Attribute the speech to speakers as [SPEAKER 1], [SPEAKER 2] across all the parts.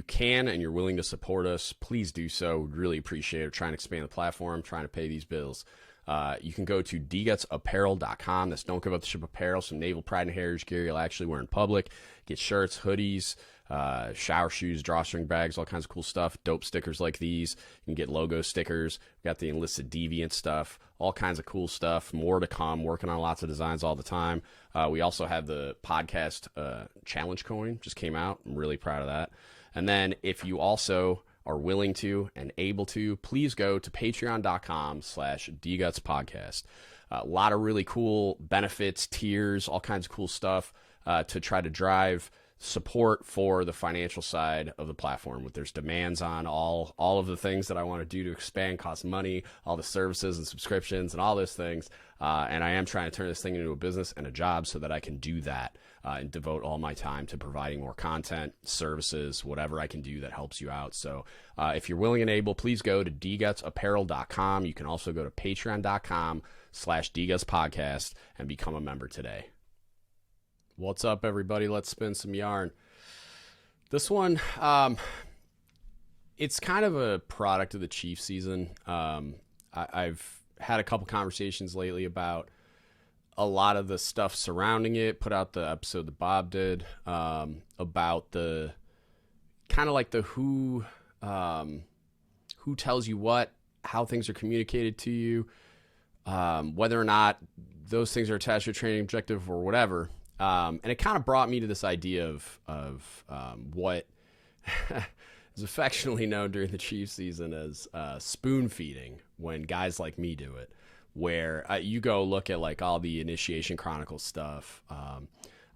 [SPEAKER 1] you can and you're willing to support us, please do so. We'd really appreciate it. We're trying to expand the platform, trying to pay these bills. You can go to dgutspodcast.com. That's Don't Give Up the Ship apparel, some naval pride and heritage gear you'll actually wear in public. Get shirts, hoodies, shower shoes, drawstring bags, all kinds of cool stuff. Dope stickers like these. You can get logo stickers. We got the Enlisted Deviant stuff, all kinds of cool stuff. More to come. Working on lots of designs all the time. We also have the podcast challenge coin, just came out. I'm really proud of that. And then if you also are willing to and able to, please go to patreon.com/dgutspodcast. A lot of really cool benefits, tiers, all kinds of cool stuff to try to drive support for the financial side of the platform. There's demands on all of the things that I want to do to expand, cost money, all the services and subscriptions and all those things. And I am trying to turn this thing into a business and a job so that I can do that and devote all my time to providing more content, services, whatever I can do that helps you out. So if you're willing and able, please go to dgutspodcast.com. You can also go to patreon.com/dgutspodcast and become a member today. What's up, everybody? Let's spin some yarn. This one, it's kind of a product of the Chief season. I've had a couple conversations lately about a lot of the stuff surrounding it. Put out the episode that Bob did about the kind of like the who tells you what, how things are communicated to you, whether or not those things are attached to a training objective or whatever. And it kind of brought me to this idea of what is affectionately known during the Chiefs season as spoon feeding, when guys like me do it, where you go look at like all the Initiation Chronicles stuff.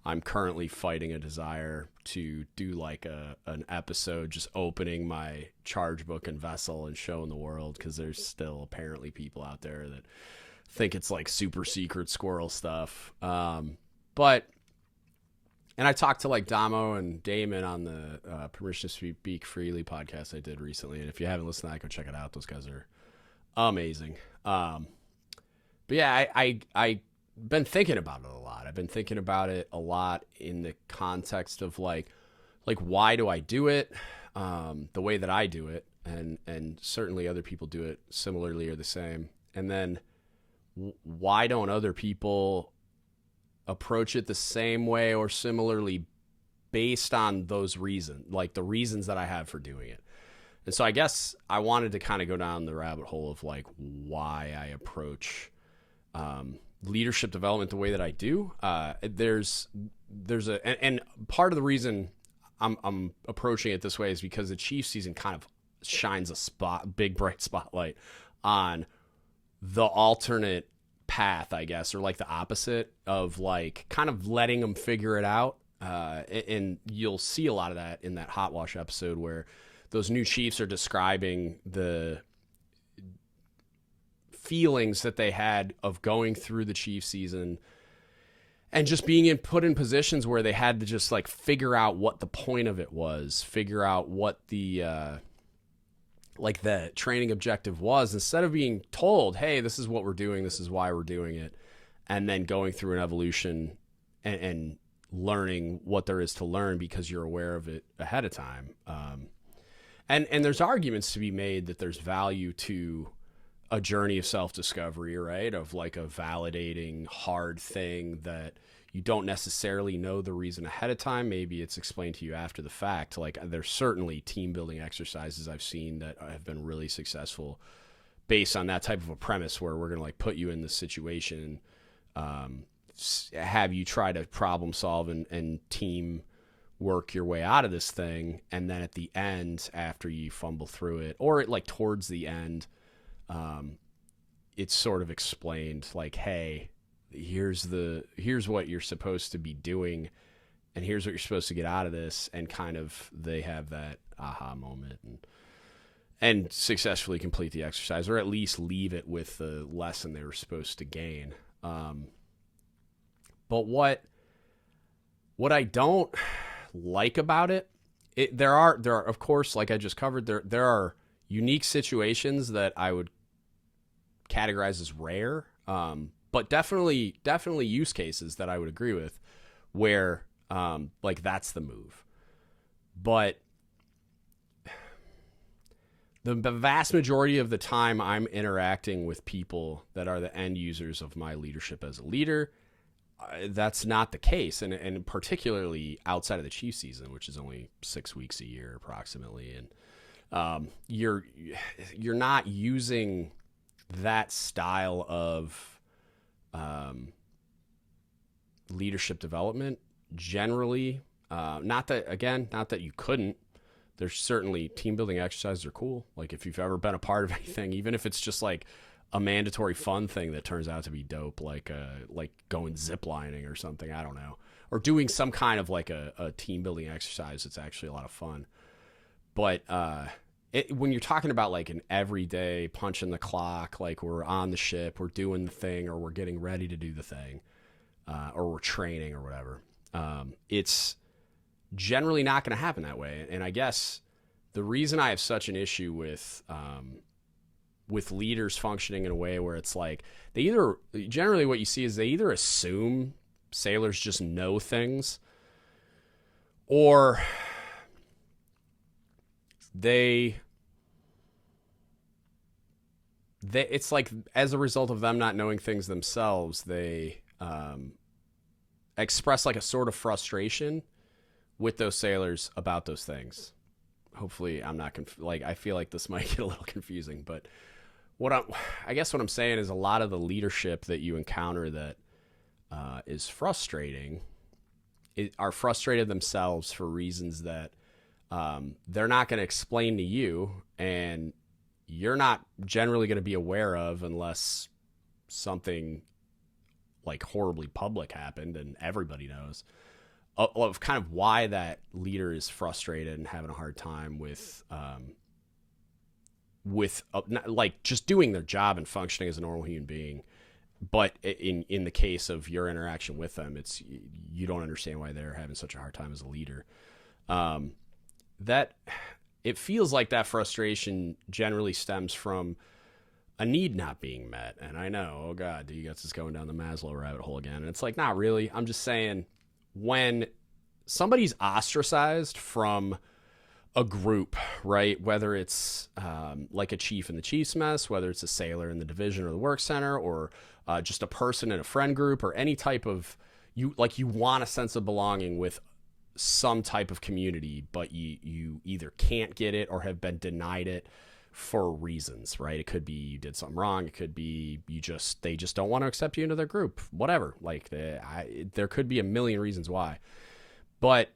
[SPEAKER 1] I'm currently fighting a desire to do like an episode just opening my charge book and vessel and showing the world, because there's still apparently people out there that think it's like super secret squirrel stuff. And I talked to like Damo and Damon on the Permission to Speak Freely podcast I did recently. And if you haven't listened to that, go check it out. Those guys are amazing. But yeah, I've been thinking about it a lot. I've been thinking about it a lot in the context of like why do I do it the way that I do it? And certainly other people do it similarly or the same. And then why don't other people approach it the same way or similarly based on those reasons, like the reasons that I have for doing it. And so I guess I wanted to kind of go down the rabbit hole of like why I approach leadership development the way that I do. There's and part of the reason I'm approaching it this way is because the Chiefs season kind of shines a big bright spotlight on the alternate path, I guess, or like the opposite of like kind of letting them figure it out. And you'll see a lot of that in that Hot Wash episode where those new Chiefs are describing the feelings that they had of going through the Chiefs season and just being put in positions where they had to just like figure out what the point of it was, figure out what the like the training objective was, instead of being told, hey, this is what we're doing, this is why we're doing it, and then going through an evolution and learning what there is to learn because you're aware of it ahead of time. And there's arguments to be made that there's value to a journey of self-discovery, right? Of like a validating hard thing that you don't necessarily know the reason ahead of time. Maybe it's explained to you after the fact. Like there's certainly team building exercises I've seen that have been really successful based on that type of a premise where we're going to like put you in this situation, have you try to problem solve and team work your way out of this thing. And then at the end, after you fumble through it, or like towards the end, it's sort of explained like, hey, here's what you're supposed to be doing, and here's what you're supposed to get out of this, and kind of they have that aha moment and successfully complete the exercise, or at least leave it with the lesson they were supposed to gain. But what I don't like about it, there are of course, like I just covered, there are unique situations that I would categorize as rare, but definitely use cases that I would agree with where like that's the move. But the vast majority of the time I'm interacting with people that are the end users of my leadership as a leader, that's not the case. And particularly outside of the chief season, which is only 6 weeks a year approximately. And you're not using that style of leadership development generally. Not that you couldn't. There's certainly team building exercises are cool. Like if you've ever been a part of anything, even if it's just like a mandatory fun thing that turns out to be dope, like going ziplining or something, I don't know, or doing some kind of like a team building exercise, it's actually a lot of fun. But when you're talking about like an everyday punching the clock, like we're on the ship, we're doing the thing, or we're getting ready to do the thing, or we're training or whatever, it's generally not going to happen that way. And I guess the reason I have such an issue with leaders functioning in a way where it's like generally what you see is they either assume sailors just know things, or it's like as a result of them not knowing things themselves, they express like a sort of frustration with those sailors about those things. Hopefully I'm not I feel like this might get a little confusing, but I guess what I'm saying is a lot of the leadership that you encounter that is frustrating are frustrated themselves for reasons that they're not going to explain to you, and you're not generally going to be aware of unless something like horribly public happened and everybody knows of kind of why that leader is frustrated and having a hard time with like just doing their job and functioning as a normal human being. But in the case of your interaction with them, it's you don't understand why they're having such a hard time as a leader. That it feels like that frustration generally stems from a need not being met. And I know, oh God, DGUTS is going down the Maslow rabbit hole again. And it's like, not really. I'm just saying, when somebody's ostracized from a group, right? Whether it's like a chief in the chief's mess, whether it's a sailor in the division or the work center, or just a person in a friend group, or any type of you want a sense of belonging with some type of community, but you either can't get it or have been denied it for reasons, right? It could be you did something wrong. It could be they just don't want to accept you into their group, whatever. Like there could be a million reasons why. But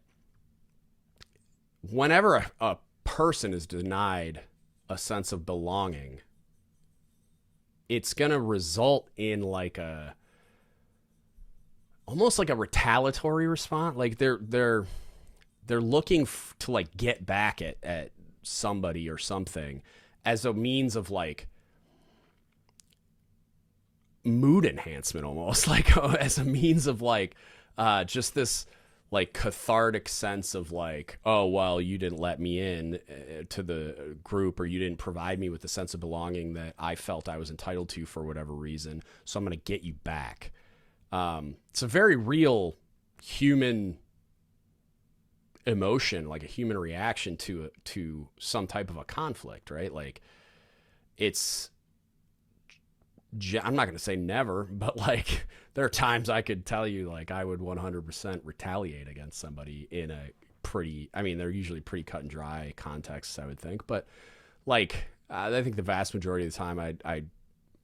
[SPEAKER 1] whenever a person is denied a sense of belonging, it's going to result in like almost like a retaliatory response. Like they're looking to like get back at somebody or something as a means of like mood enhancement, almost like as a means of like just this like cathartic sense of like, oh, well, you didn't let me in to the group, or you didn't provide me with the sense of belonging that I felt I was entitled to for whatever reason. So I'm going to get you back. It's a very real human emotion, like a human reaction to some type of a conflict, right? Like I'm not going to say never, but like there are times I could tell you like I would 100% retaliate against somebody in a they're usually pretty cut and dry contexts, I would think. But like, I think the vast majority of the time I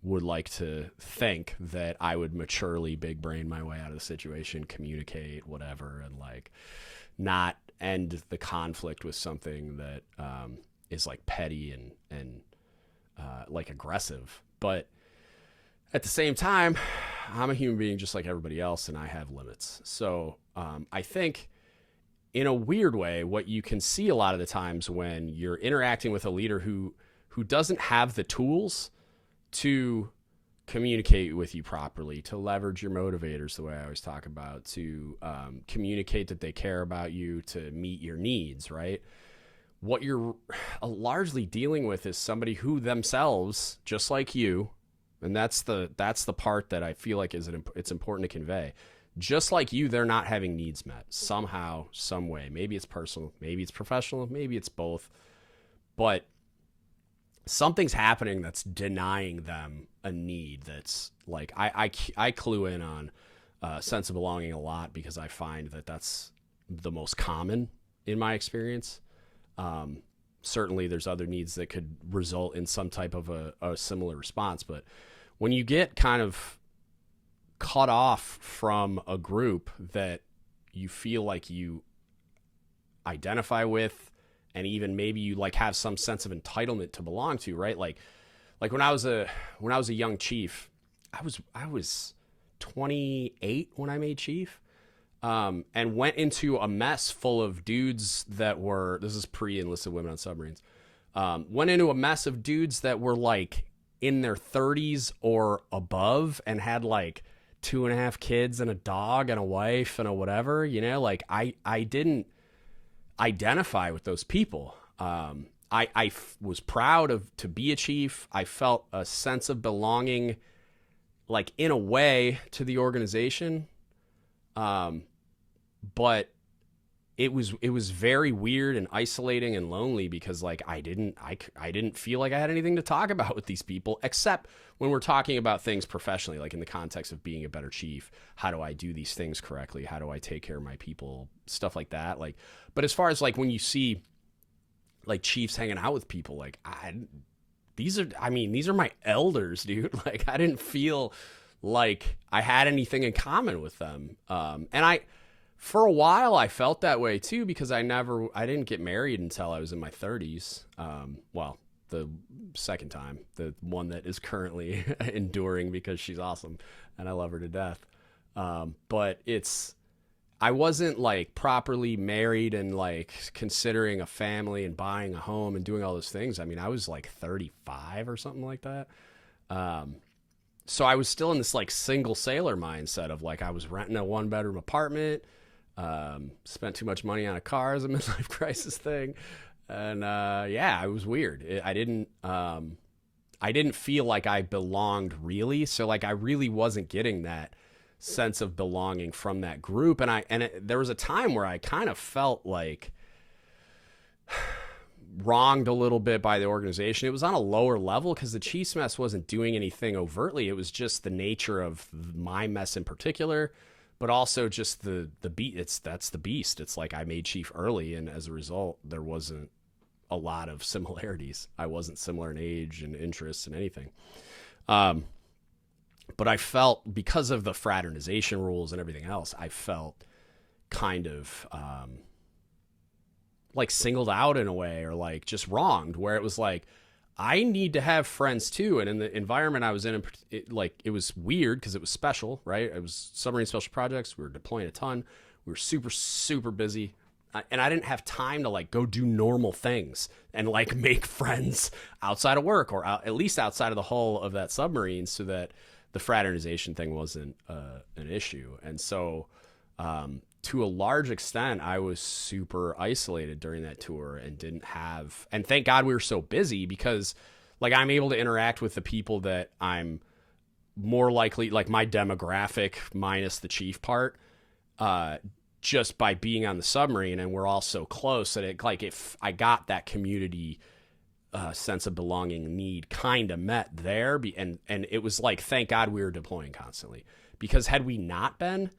[SPEAKER 1] would like to think that I would maturely big brain my way out of the situation, communicate, whatever, and like not end the conflict with something that is like petty and like aggressive. But at the same time, I'm a human being just like everybody else, and I have limits. So I think in a weird way, what you can see a lot of the times when you're interacting with a leader who doesn't have the tools to communicate with you properly, to leverage your motivators the way I always talk about, to communicate that they care about you, to meet your needs, right? What you're largely dealing with is somebody who themselves, just like you, and that's the part that I feel like it's important to convey. Just like you, they're not having needs met somehow, some way. Maybe it's personal, maybe it's professional, maybe it's both. But something's happening that's denying them a need. That's like, I clue in on sense of belonging a lot because I find that that's the most common in my experience. Certainly there's other needs that could result in some type of a similar response. But when you get kind of cut off from a group that you feel like you identify with, and even maybe you like have some sense of entitlement to belong to, right? Like when I was a young chief, I was 28 when I made chief. And went into a mess full of dudes that were, this is pre-enlisted women on submarines, went into a mess of dudes that were like in their 30s or above and had like 2.5 kids and a dog and a wife and a whatever, you know, like I didn't identify with those people. I was proud to be a chief. I felt a sense of belonging, like in a way, to the organization. But it was very weird and isolating and lonely because like I didn't feel like I had anything to talk about with these people, except when we're talking about things professionally, like in the context of being a better chief. How do I do these things correctly? How do I take care of my people? Stuff like that. Like, but as far as like when you see like chiefs hanging out with people, like these are my elders, dude. Like I didn't feel like I had anything in common with them. And for a while I felt that way too, because I didn't get married until I was in my 30s. Well, the second time, the one that is currently enduring because she's awesome and I love her to death. But I wasn't like properly married and like considering a family and buying a home and doing all those things. I mean, I was like 35 or something like that. So I was still in this like single sailor mindset of like, I was renting a 1-bedroom apartment, spent too much money on a car as a midlife crisis thing. And, yeah, it was weird. I didn't feel like I belonged really. So like, I really wasn't getting that sense of belonging from that group. And there was a time where I kind of felt like wronged a little bit by the organization. It was on a lower level because the Chiefs mess wasn't doing anything overtly. It was just the nature of my mess in particular, but also just the beat. That's the beast. It's like I made chief early, and as a result, there wasn't a lot of similarities. I wasn't similar in age and interests and anything. But I felt, because of the fraternization rules and everything else, I felt kind of like singled out in a way, or like just wronged, where it was like, I need to have friends too. And in the environment I was in, it was weird because it was special, right? It was submarine special projects. We were deploying a ton. We were super, super busy. And I didn't have time to like go do normal things and like make friends outside of work, or at least outside of the hull of that submarine, so that the fraternization thing wasn't an issue. And so to a large extent, I was super isolated during that tour and didn't have, and thank God we were so busy, because like I'm able to interact with the people that I'm more likely, like my demographic minus the chief part, just by being on the submarine, and we're all so close that if I got that community sense of belonging need kind of met there, and it was like, thank God we were deploying constantly, because had we not been,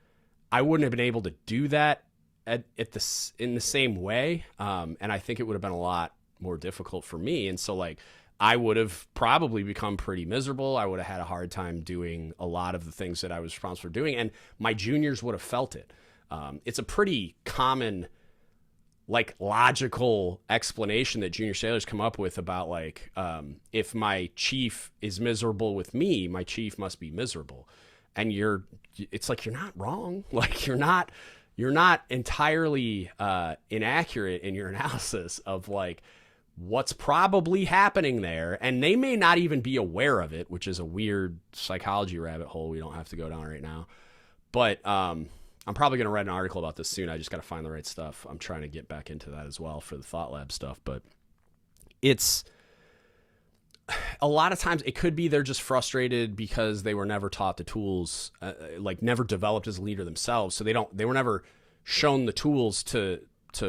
[SPEAKER 1] I wouldn't have been able to do that in the same way, and I think it would have been a lot more difficult for me. And so like I would have probably become pretty miserable. I would have had a hard time doing a lot of the things that I was responsible for doing, and my juniors would have felt it. It's a pretty common, like, logical explanation that junior sailors come up with about like, if my chief is miserable with me, my chief must be miserable. And it's like, you're not wrong. Like you're not entirely inaccurate in your analysis of like what's probably happening there. And they may not even be aware of it, which is a weird psychology rabbit hole we don't have to go down right now. But I'm probably going to write an article about this soon. I just got to find the right stuff. I'm trying to get back into that as well for the Thought Lab stuff. But it's a lot of times it could be they're just frustrated because they were never taught the tools, like never developed as a leader themselves. So they were never shown the tools to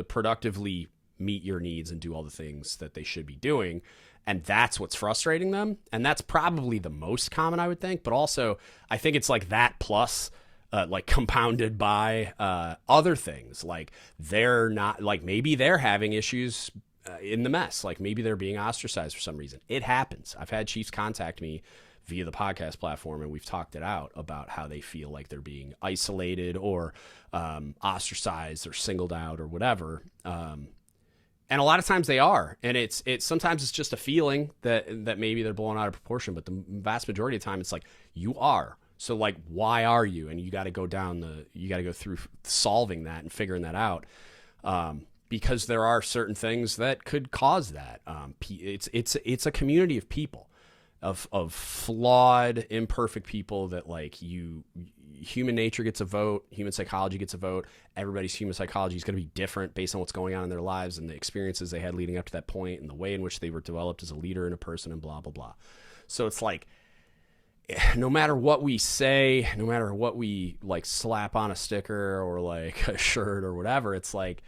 [SPEAKER 1] productively meet your needs and do all the things that they should be doing. And that's what's frustrating them. And that's probably the most common, I would think. But also, I think it's like that plus like compounded by other things. Like they're not, like maybe they're having issues in the mess. Like maybe they're being ostracized for some reason. It happens. I've had Chiefs contact me via the podcast platform, and we've talked it out about how they feel like they're being isolated or ostracized or singled out or whatever. And a lot of times they are, and it's sometimes it's just a feeling that maybe they're blown out of proportion, but the vast majority of the time it's like, you are. So like, why are you? And you got to go through solving that and figuring that out. Because there are certain things that could cause that. It's a community of people, of flawed, imperfect people that like human nature gets a vote, human psychology gets a vote. Everybody's human psychology is going to be different based on what's going on in their lives and the experiences they had leading up to that point and the way in which they were developed as a leader and a person and blah, blah, blah. So it's like, no matter what we say, no matter what we like slap on a sticker or like a shirt or whatever, it's like,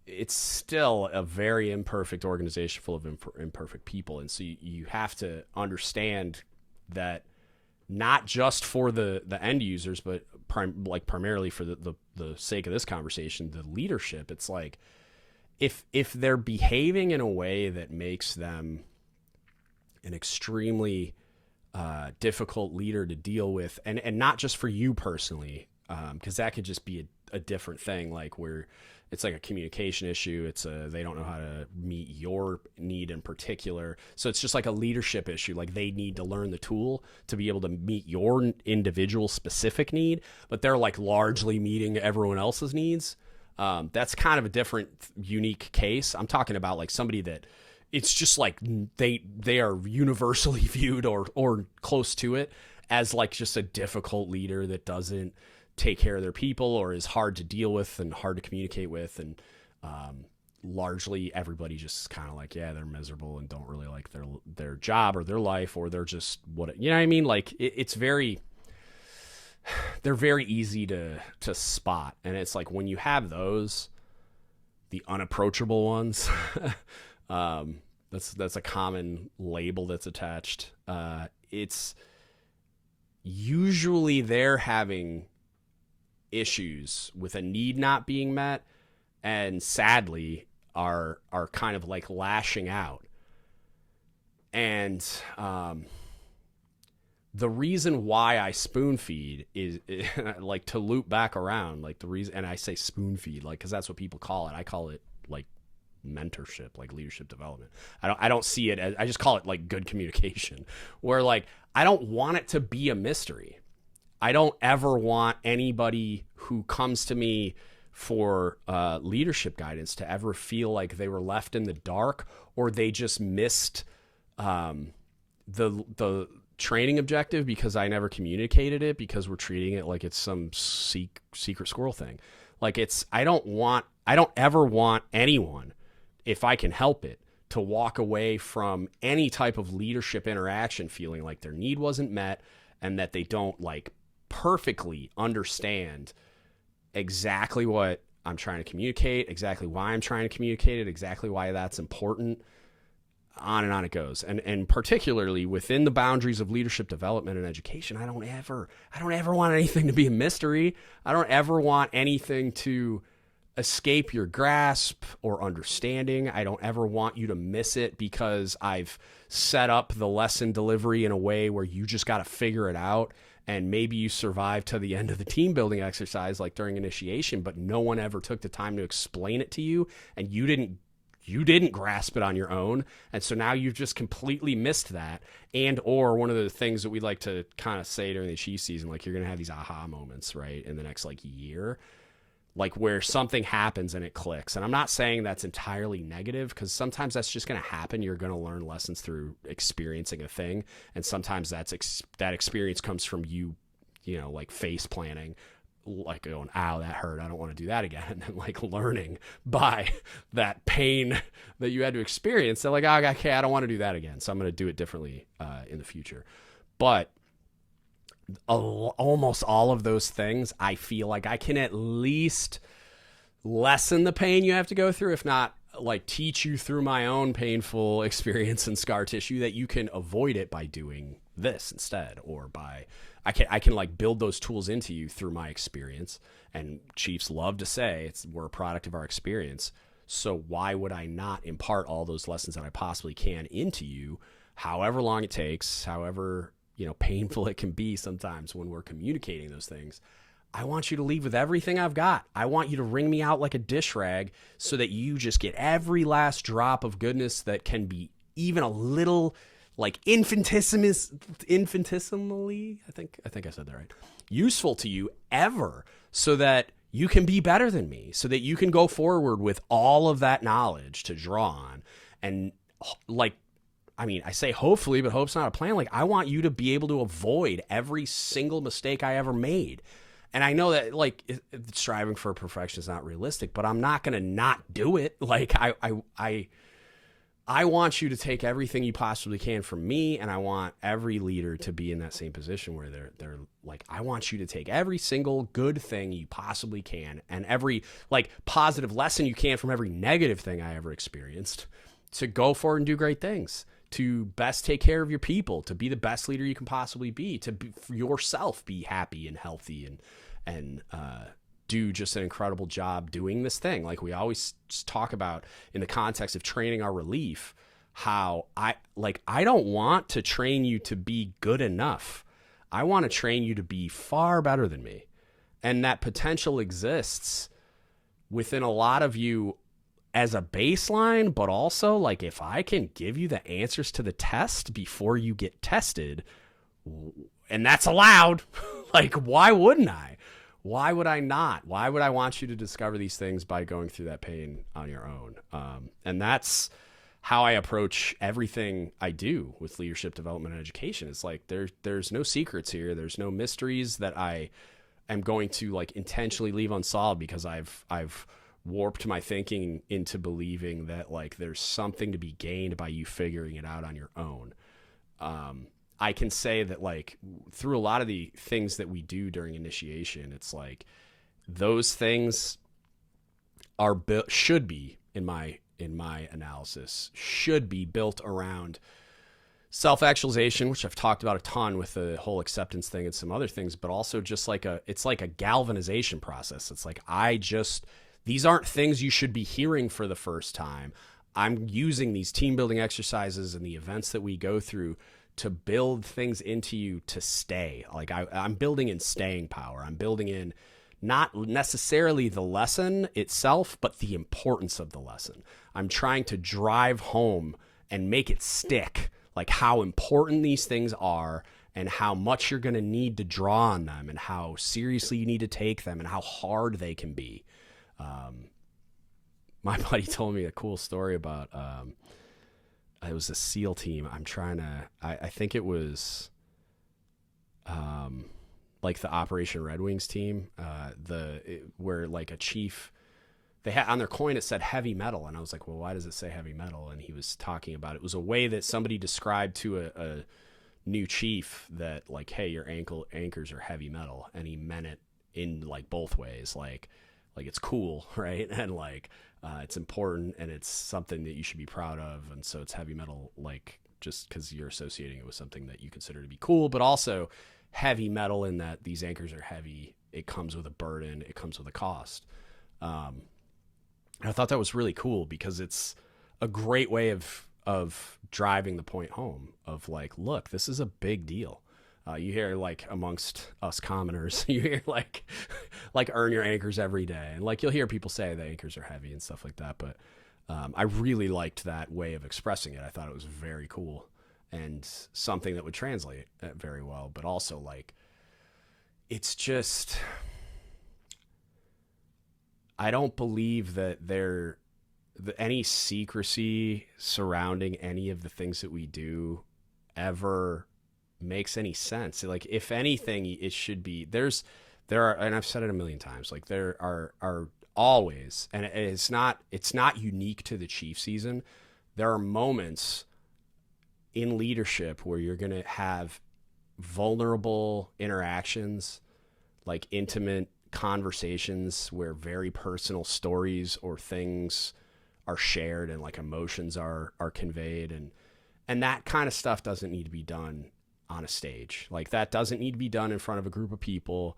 [SPEAKER 1] it's still a very imperfect organization full of imperfect people. And so you have to understand that not just for the end users, but primarily for the sake of this conversation, the leadership. It's like, if they're behaving in a way that makes them an extremely difficult leader to deal with, and not just for you personally, because that could just be a different thing, like where it's like a communication issue. They don't know how to meet your need in particular. So it's just like a leadership issue. Like they need to learn the tool to be able to meet your individual specific need, but they're like largely meeting everyone else's needs. That's kind of a different, unique case. I'm talking about like somebody that it's just like they are universally viewed or close to it as like just a difficult leader that doesn't take care of their people or is hard to deal with and hard to communicate with. And largely everybody just kind of like, yeah, they're miserable and don't really like their job or their life, or they're just you know what I mean? Like they're very easy to spot. And it's like, when you have those, the unapproachable ones, that's a common label that's attached. It's usually they're having issues with a need not being met, and sadly are kind of like lashing out. And the reason why I spoon feed is like, to loop back around, like the reason, and I say spoon feed like because that's what people call it. I call it like mentorship, like leadership development. I don't see it as, I just call it like good communication, where like I don't want it to be a mystery. I don't ever want anybody who comes to me for leadership guidance to ever feel like they were left in the dark, or they just missed the training objective because I never communicated it, because we're treating it like it's some secret squirrel thing. Like I don't ever want anyone, if I can help it, to walk away from any type of leadership interaction feeling like their need wasn't met and that they don't like perfectly understand exactly what I'm trying to communicate, exactly why I'm trying to communicate it, exactly why that's important. On and on it goes. And particularly within the boundaries of leadership development and education, I don't ever want anything to be a mystery. I don't ever want anything to escape your grasp or understanding. I don't ever want you to miss it because I've set up the lesson delivery in a way where you just got to figure it out. And maybe you survived to the end of the team building exercise, like during initiation, but no one ever took the time to explain it to you, and you didn't grasp it on your own. And so now you've just completely missed that. And, or one of the things that we like to kind of say during the Chiefs season, like you're going to have these aha moments, right? In the next like year, like where something happens and it clicks. And I'm not saying that's entirely negative, because sometimes that's just going to happen. You're going to learn lessons through experiencing a thing. And sometimes that experience comes from you know, like face planning, like going, ow, that hurt, I don't want to do that again. And then like learning by that pain that you had to experience. They're like, oh, okay, I don't want to do that again, so I'm going to do it differently in the future. But almost all of those things, I feel like I can at least lessen the pain you have to go through, if not like teach you through my own painful experience and scar tissue that you can avoid it by doing this instead, or by I can like build those tools into you through my experience. And Chiefs love to say we're a product of our experience. So why would I not impart all those lessons that I possibly can into you, however long it takes, however, painful it can be sometimes when we're communicating those things. I want you to leave with everything I've got. I want you to wring me out like a dish rag so that you just get every last drop of goodness that can be even a little like infinitesimally, I think I said that right, useful to you ever, so that you can be better than me, so that you can go forward with all of that knowledge to draw on. And like, I say hopefully, but hope's not a plan. Like, I want you to be able to avoid every single mistake I ever made. And I know that like striving for perfection is not realistic, but I'm not going to not do it. Like I want you to take everything you possibly can from me. And I want every leader to be in that same position where they're like, I want you to take every single good thing you possibly can and every like positive lesson you can from every negative thing I ever experienced to go forward and do great things, to best take care of your people, to be the best leader you can possibly be, to be, for yourself, be happy and healthy and do just an incredible job doing this thing. Like we always talk about in the context of training our relief, how I don't want to train you to be good enough. I want to train you to be far better than me. And that potential exists within a lot of you as a baseline, but also like if I can give you the answers to the test before you get tested, and that's allowed, like why wouldn't I? Why would I not? Why would I want you to discover these things by going through that pain on your own? And that's how I approach everything I do with leadership development and education. It's like there's no secrets here. There's no mysteries that I am going to like intentionally leave unsolved because I've warped my thinking into believing that like there's something to be gained by you figuring it out on your own. I can say that like through a lot of the things that we do during initiation, it's like those things are should be in my analysis should be built around self-actualization, which I've talked about a ton with the whole acceptance thing and some other things, but also just like it's like a galvanization process. It's like these aren't things you should be hearing for the first time. I'm using these team building exercises and the events that we go through to build things into you to stay. Like I'm building in staying power. I'm building in not necessarily the lesson itself, but the importance of the lesson. I'm trying to drive home and make it stick, like how important these things are and how much you're going to need to draw on them and how seriously you need to take them and how hard they can be. My buddy told me a cool story about it was a SEAL team. I think it was like the Operation Red Wings team, where like a chief, they had on their coin, it said heavy metal. And I was like, well, why does it say heavy metal? And he was talking about, it was a way that somebody described to a new chief that like, hey, your anchors are heavy metal. And he meant it in like both ways. Like it's cool, right? And like, it's important and it's something that you should be proud of. And so it's heavy metal, like just because you're associating it with something that you consider to be cool, but also heavy metal in that these anchors are heavy. It comes with a burden. It comes with a cost. And I thought that was really cool because it's a great way of driving the point home of like, look, this is a big deal. You hear like amongst us commoners, you hear like earn your anchors every day. And like, you'll hear people say the anchors are heavy and stuff like that. But I really liked that way of expressing it. I thought it was very cool and something that would translate very well, but also like, it's just, I don't believe that any secrecy surrounding any of the things that we do ever makes any sense. Like if anything, it should be there are, and I've said it a million times, like there are always, and it's not unique to the Chief season. There are moments in leadership where you're going to have vulnerable interactions, like intimate conversations where very personal stories or things shared and like emotions are conveyed, and that kind of stuff doesn't need to be done on a stage. Like that doesn't need to be done in front of a group of people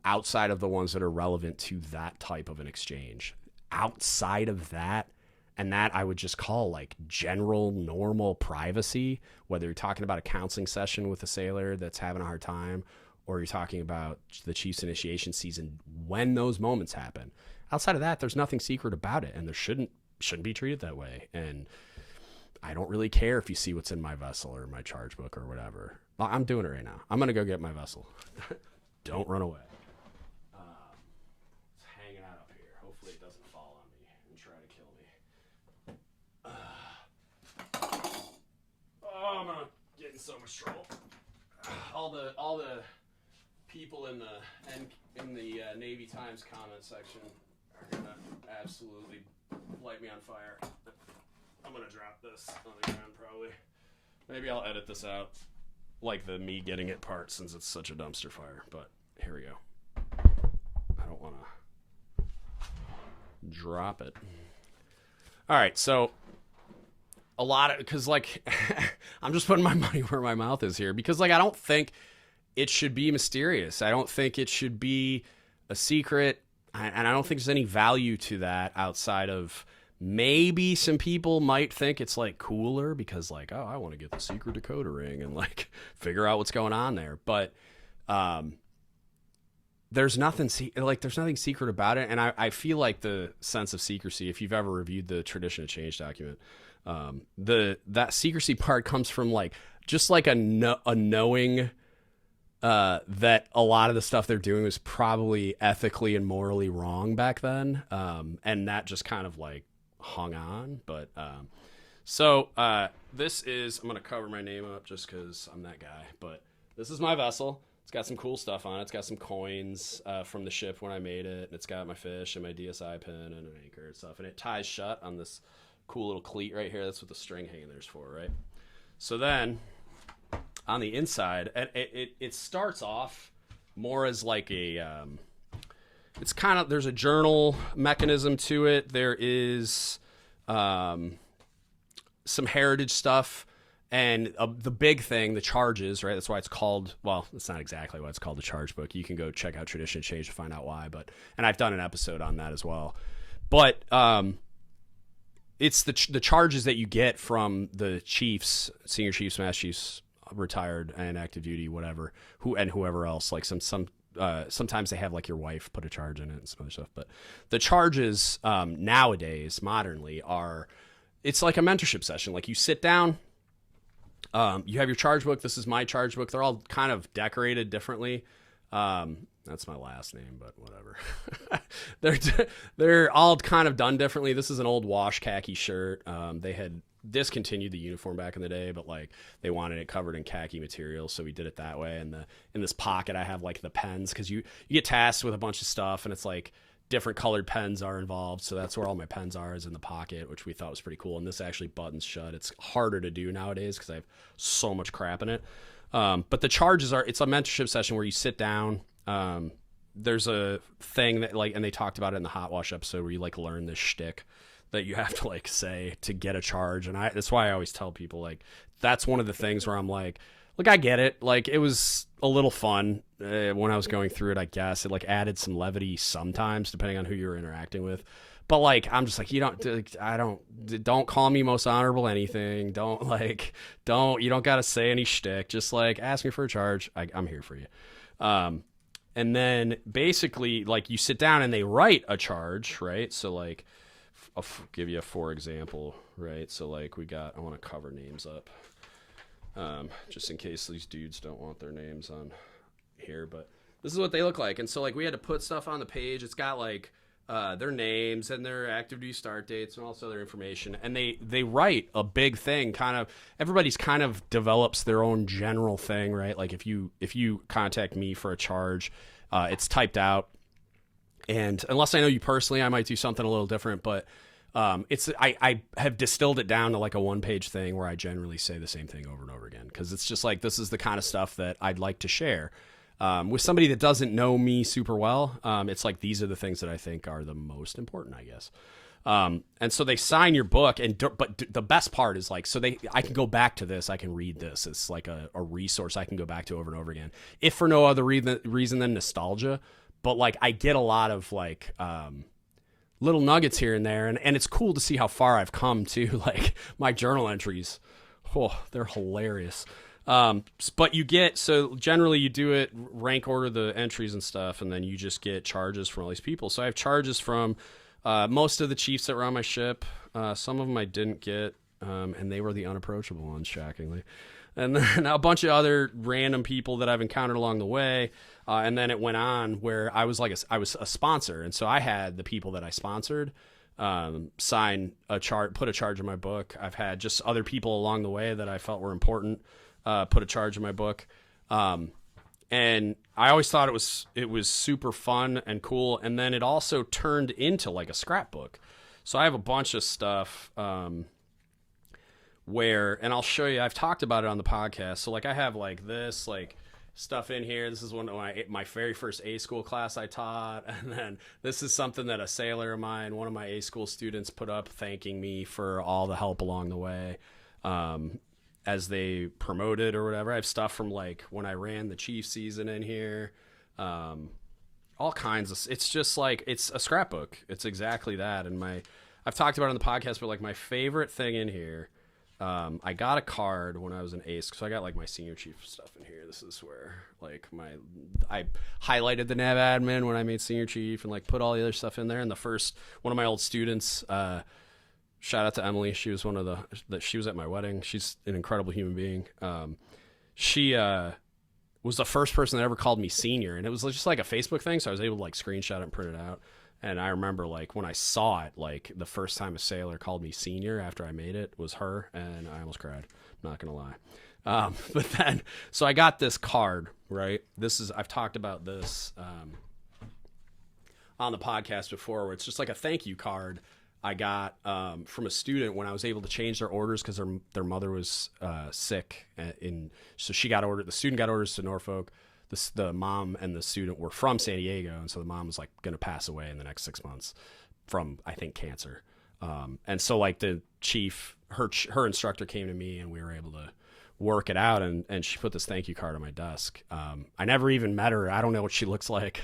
[SPEAKER 1] outside of the ones that are relevant to that type of an exchange. Outside of that, and that I would just call like general normal privacy, whether you're talking about a counseling session with a sailor that's having a hard time, or you're talking about the Chiefs initiation season when those moments happen. Outside of that, there's nothing secret about it, and there shouldn't be treated that way. And I don't really care if you see what's in my vessel or my charge book or whatever. I'm doing it right now. I'm going to go get my vessel. Don't run away. It's hanging out up here. Hopefully it doesn't fall on me and try to kill me. I'm going to get in so much trouble. All the people in the Navy Times comment section are going to absolutely light me on fire. I'm going to drop this on the ground probably. Maybe I'll edit this out, like the me getting it part, since it's such a dumpster fire. But here we go. I don't want to drop it. All right, so a lot of, because like I'm just putting my money where my mouth is here, because like I don't think it should be mysterious. I don't think it should be a secret, and I don't think there's any value to that outside of maybe some people might think it's like cooler because like, oh, I want to get the secret decoder ring and like figure out what's going on there. But there's nothing secret about it. And I feel like the sense of secrecy, if you've ever reviewed the Tradition of Change document, that secrecy part comes from like just like a knowing that a lot of the stuff they're doing was probably ethically and morally wrong back then. And that just kind of like hung on. But this is, I'm going to cover my name up just because I'm that guy. But this is my vessel. It's got some cool stuff on it. It's got some coins from the ship when I made it. And it's got my fish and my DSI pin and an anchor and stuff. And it ties shut on this cool little cleat right here. That's what the string hanging there's for, right? So then on the inside, and it starts off more as like a it's kind of, there's a journal mechanism to it. There is some heritage stuff, and the big thing, the charges, right? That's why it's called, well, it's not exactly why it's called the charge book. You can go check out Tradition Change to find out why, and I've done an episode on that as well. But it's the charges that you get from the chiefs, senior chiefs, master chiefs, retired and active duty, whatever, whoever else, like sometimes they have like your wife put a charge in it and some other stuff. But the charges nowadays, modernly, it's like a mentorship session. Like you sit down, you have your charge book. This is my charge book. They're all kind of decorated differently. That's my last name, but whatever. They're all kind of done differently. This is an old wash khaki shirt. They had discontinued the uniform back in the day, but like they wanted it covered in khaki material, so we did it that way. And in this pocket I have like the pens, because you get tasked with a bunch of stuff and it's like different colored pens are involved, so that's where all my pens are, is in the pocket, which we thought was pretty cool. And this actually buttons shut. It's harder to do nowadays because I have so much crap in it. But the charges it's a mentorship session where you sit down. There's a thing that like, and they talked about it in the hot wash episode, where you like learn this shtick that you have to like say to get a charge. And that's why I always tell people, like, that's one of the things where I'm like, look, I get it. Like, it was a little fun when I was going through it, I guess. It like added some levity sometimes, depending on who you're interacting with. But like, I'm just like, don't call me most honorable anything. You don't got to say any shtick. Just like ask me for a charge. I'm here for you. And then basically like you sit down and they write a charge, right? So like, I'll give you a for example, right? So like I want to cover names up, just in case these dudes don't want their names on here, but this is what they look like. And so like we had to put stuff on the page. It's got like their names and their active duty start dates and all this other information. And they write a big thing, kind of, everybody's kind of develops their own general thing, right? Like if you contact me for a charge, it's typed out. And unless I know you personally, I might do something a little different, but I have distilled it down to like a 1-page thing where I generally say the same thing over and over again. Because it's just like, this is the kind of stuff that I'd like to share with somebody that doesn't know me super well. It's like, these are the things that I think are the most important, I guess. And so they sign your book, but the best part is like, so I can go back to this, I can read this. It's like a resource I can go back to over and over again, if for no other reason than nostalgia. But like, I get a lot of like little nuggets here and there, and it's cool to see how far I've come too. Like my journal entries, they're hilarious. But so generally you do it, rank order the entries and stuff, and then you just get charges from all these people. So I have charges from most of the chiefs that were on my ship. Some of them I didn't get, and they were the unapproachable ones, shockingly. And then a bunch of other random people that I've encountered along the way. And then it went on where I was a sponsor. And so I had the people that I sponsored sign put a charge in my book. I've had just other people along the way that I felt were important put a charge in my book. And I always thought it was super fun and cool. And then it also turned into like a scrapbook. So I have a bunch of stuff and I'll show you, I've talked about it on the podcast. So like I have like this, like stuff in here. This is one of my very first A school class I taught. And then this is something that a sailor of mine, one of my A school students, put up thanking me for all the help along the way. As they promoted or whatever. I have stuff from like when I ran the chief season in here. All kinds of, it's just like, it's a scrapbook. It's exactly that. And I've talked about it on the podcast, but like my favorite thing in here, I got a card when I was an ace. So I got like my senior chief stuff in here. This is where like I highlighted the nav admin when I made senior chief and like put all the other stuff in there. And one of my old students, shout out to Emily. She was she was at my wedding. She's an incredible human being. She was the first person that ever called me senior, and it was just like a Facebook thing. So I was able to like screenshot it and print it out. And I remember like when I saw it, like the first time a sailor called me senior after I made it was her, and I almost cried. I'm not gonna lie. But then, so I got this card, right? I've talked about this on the podcast before, where it's just like a thank you card I got from a student when I was able to change their orders because their mother was sick, so she got ordered. The student got orders to Norfolk. The mom and the student were from San Diego, and so the mom was like going to pass away in the next 6 months from, I think, cancer. And so like the chief, her instructor came to me, and we were able to work it out, and she put this thank you card on my desk. I never even met her. I don't know what she looks like.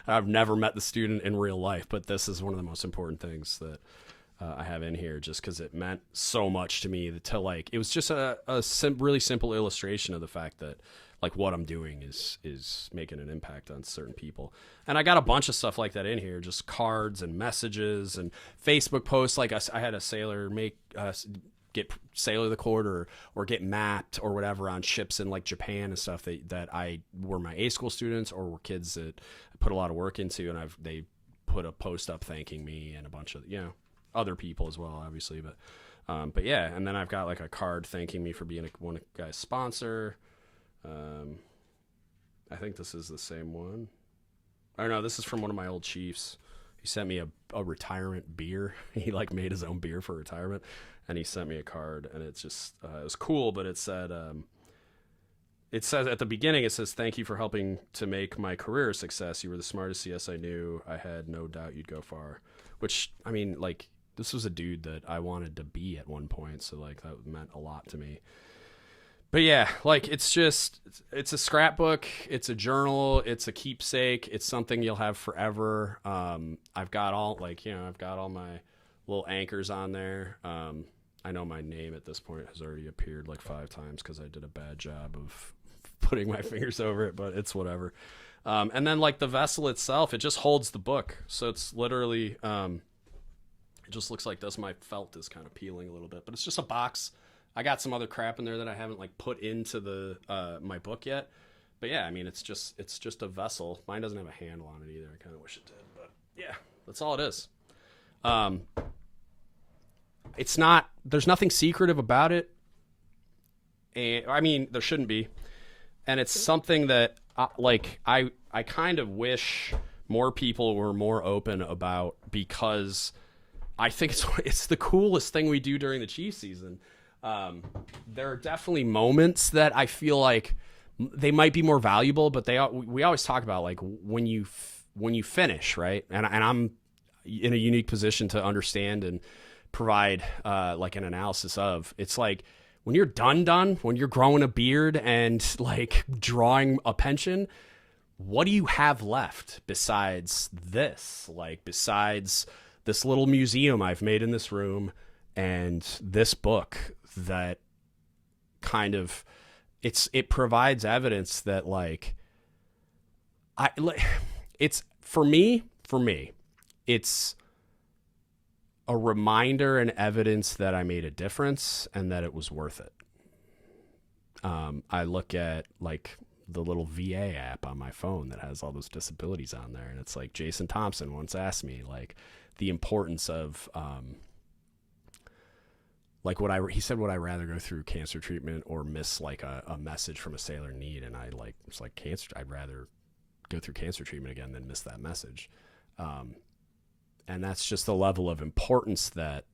[SPEAKER 1] I've never met the student in real life, but this is one of the most important things that I have in here, just because it meant so much to me. It was just a really simple illustration of the fact that like what I'm doing is making an impact on certain people. And I got a bunch of stuff like that in here, just cards and messages and Facebook posts. Like I had a sailor get sailor the quarter or get mapped or whatever on ships in like Japan and stuff that I were my A school students or were kids that I put a lot of work into, and they put a post up thanking me, and a bunch of other people as well, obviously, but yeah. And then I've got like a card thanking me for being one guy's sponsor. I think this is the same one. Oh no, this is from one of my old chiefs. He sent me a retirement beer. He like made his own beer for retirement, and he sent me a card, and it's just it was cool. But it said at the beginning, it says, "Thank you for helping to make my career a success. You were the smartest CS I knew. I had no doubt you'd go far." Which, I mean, like, this was a dude that I wanted to be at one point, so like that meant a lot to me. But yeah, like it's a scrapbook, it's a journal, it's a keepsake, it's something you'll have forever. I've got all my little anchors on there. I know my name at this point has already appeared like 5 times because I did a bad job of putting my fingers over it, but it's whatever. And then like the vessel itself, it just holds the book. So it's literally, it just looks like this. My felt is kind of peeling a little bit, but it's just a box. I got some other crap in there that I haven't like put into the my book yet. But yeah, I mean, it's just a vessel. Mine doesn't have a handle on it either. I kind of wish it did, but yeah, that's all it is. It's not, there's nothing secretive about it. And I mean, there shouldn't be. And it's something that I kind of wish more people were more open about, because I think it's the coolest thing we do during the Chief season. There are definitely moments that I feel like they might be more valuable, but we always talk about like when you finish, right? And I'm, in a unique position to understand and provide like an analysis of. It's like when you're done, when you're growing a beard and like drawing a pension, what do you have left besides this? Like besides this little museum I've made in this room and this book that kind of it provides evidence that like it's for me it's a reminder and evidence that I made a difference and that it was worth it. I look at like the little VA app on my phone that has all those disabilities on there, and it's like Jason Thompson once asked me like the importance of like he said, would I rather go through cancer treatment or miss like a message from a sailor in need? And I like was like, cancer, I'd rather go through cancer treatment again than miss that message. And that's just the level of importance that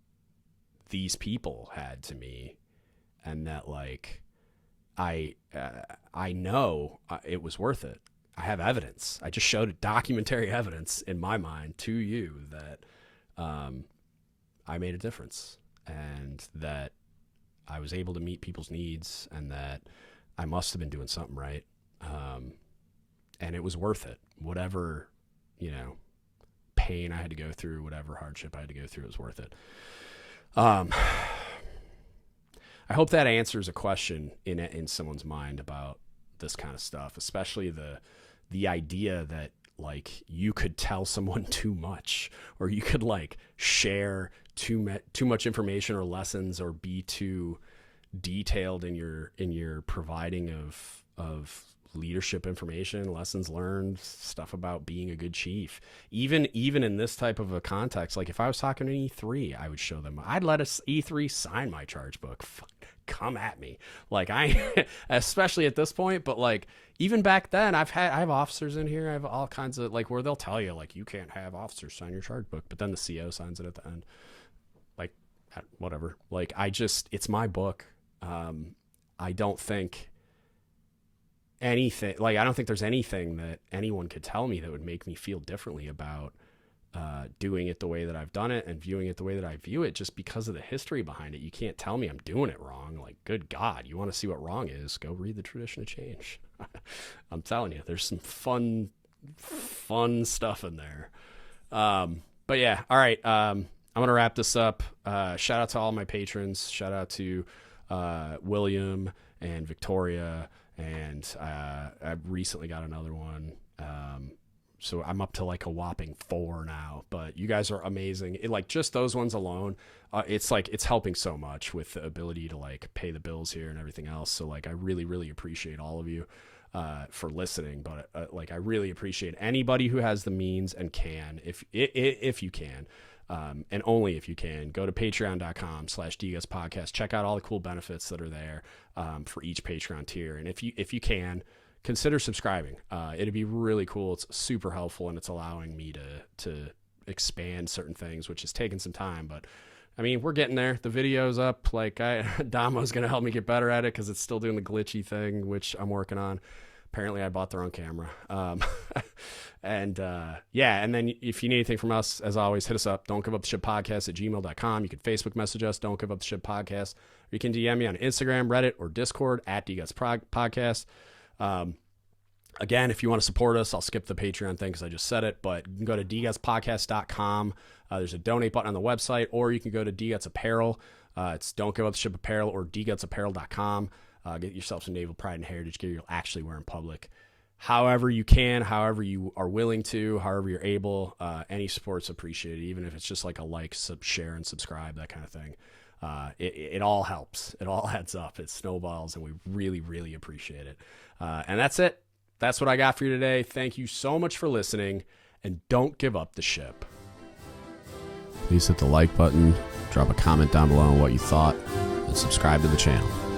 [SPEAKER 1] these people had to me, and that like I know it was worth it. I have evidence. I just showed documentary evidence in my mind to you that I made a difference, and that I was able to meet people's needs, and that I must have been doing something right. And it was worth it. Whatever, pain I had to go through, whatever hardship I had to go through, it was worth it. I hope that answers a question in someone's mind about this kind of stuff, especially the idea that like you could tell someone too much, or you could like share too much information or lessons, or be too detailed in your providing of leadership information, lessons learned, stuff about being a good chief. Even in this type of a context, like if I was talking to an E3, I would show them. I'd let us E3 sign my charge book. Come at me, like especially at this point. But like even back then, I have officers in here. I have all kinds of like where they'll tell you like you can't have officers sign your charge book, but then the CO signs it at the end. Like whatever. Like it's my book. I don't think there's anything that anyone could tell me that would make me feel differently about doing it the way that I've done it and viewing it the way that I view it, just because of the history behind it. You can't tell me I'm doing it wrong. Like, good God, you want to see what wrong is? Go read The Tradition of Change. I'm telling you, there's some fun stuff in there. But yeah, all right. I'm going to wrap this up. Shout out to all my patrons. Shout out to William and Victoria. And I recently got another one. So I'm up to like a whopping 4 now. But you guys are amazing. Like just those ones alone, it's like it's helping so much with the ability to like pay the bills here and everything else. So like I really, really appreciate all of you for listening. But like I really appreciate anybody who has the means and can, if you can. And only if you can, go to patreon.com/DGUTspodcast. Check out all the cool benefits that are there for each Patreon tier. And if you can, consider subscribing. It'd be really cool. It's super helpful, and it's allowing me to expand certain things, which has taken some time. But I mean, we're getting there. The video's up. Like Damo's going to help me get better at it because it's still doing the glitchy thing, which I'm working on. Apparently I bought the wrong camera. And then if you need anything from us, as always, hit us up. Don't give up the ship podcast at gmail.com. You can Facebook message us. Don't give up the ship podcast. Or you can DM me on Instagram, Reddit, or Discord at DGUTS podcast. Again, if you want to support us, I'll skip the Patreon thing because I just said it, but you can go to dgutspodcast.com. There's a donate button on the website, or you can go to DGUTS Apparel. It's Don't Give Up the Ship Apparel or dgutapparel.com. Get yourself some naval pride and heritage gear you'll actually wear in public. However you can, however you are willing to, however you're able, any support's appreciated, even if it's just like a like, share, and subscribe, that kind of thing. It all helps. It all adds up. It snowballs, and we really, really appreciate it. And that's it. That's what I got for you today. Thank you so much for listening, and don't give up the ship. Please hit the like button, drop a comment down below on what you thought, and subscribe to the channel.